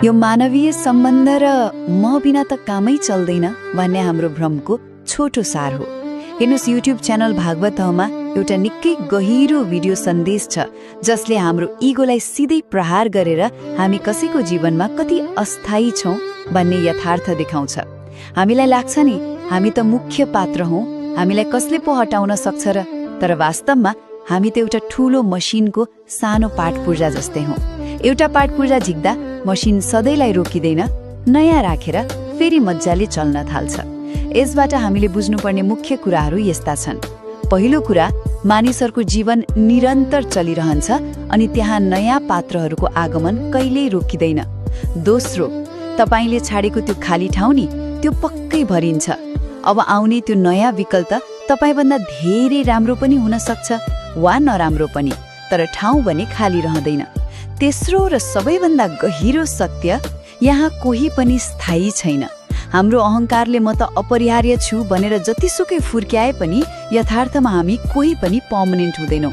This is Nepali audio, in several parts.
यो मानवीय सम्बन्ध र म बिना त कामै चल्दैन भन्ने हाम्रो भ्रमको छोटो सार हो। हेर्नुहोस्, युट्युब च्यानल भागवतमा एउटा निकै गहिरो भिडियो सन्देश छ जसले हाम्रो इगोलाई सिधै प्रहार गरेर हामी कसैको जीवनमा कति अस्थायी छौं भन्ने यथार्थ देखाउँछ। हामीलाई लाग्छ नि हामी त मुख्य पात्र हौं, हामीलाई कसले पो हटाउन सक्छ र? तर वास्तवमा हामी त एउटा ठूलो मसिनको सानो पाटपुर्जा जस्तै हौं। एउटा पाटपुर्जा झिक्दा मसिन सधैँलाई रोकिँदैन, नयाँ राखेर फेरि मज्जाले चल्न थाल्छ। यसबाट हामीले बुझ्नुपर्ने मुख्य कुराहरू यस्ता छन्। पहिलो कुरा, मानिसहरूको जीवन निरन्तर चलिरहन्छ अनि त्यहाँ नयाँ पात्रहरूको आगमन कहिल्यै रोकिँदैन। दोस्रो, तपाईले छाडेको त्यो खाली ठाउँ नि त्यो पक्कै भरिन्छ। अब आउने त्यो नयाँ विकल्प तपाईभन्दा धेरै राम्रो पनि हुन सक्छ वा नराम्रो पनि, तर ठाउँ भने खाली रहँदैन। तेस्रो र सबैभन्दा गहिरो सत्य, यहाँ कोही पनि स्थायी छैन। हाम्रो अहंकारले म त अपरिहार्य छु भनेर जतिसुकै फुर्क्याए पनि यथार्थमा हामी कोही पनि पर्मनेन्ट हुँदैनौँ।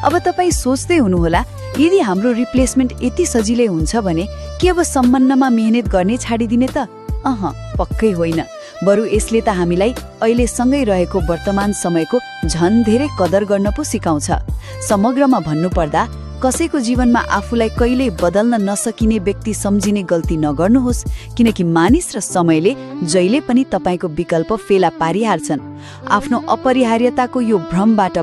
अब तपाईँ सोच्दै हुनुहोला, यदि हाम्रो रिप्लेसमेन्ट यति सजिलै हुन्छ भने के अब सम्बन्धमा मेहनत गर्ने छाडिदिने त? पक्कै होइन। बरु यसले त हामीलाई अहिले सँगै रहेको वर्तमान समयको झन् धेरै कदर गर्न पो सिकाउँछ। समग्रमा भन्नुपर्दा कसैको जीवनमा आफूलाई कहिल्यै बदल्न नसकिने व्यक्ति सम्झिने गल्ती नगर्नुहोस्, किनकि मानिस र समयले जहिले पनि तपाईको विकल्प फेला पारिहाल्छन्। आफ्नो अपरिहार्यताको यो भ्रमबाट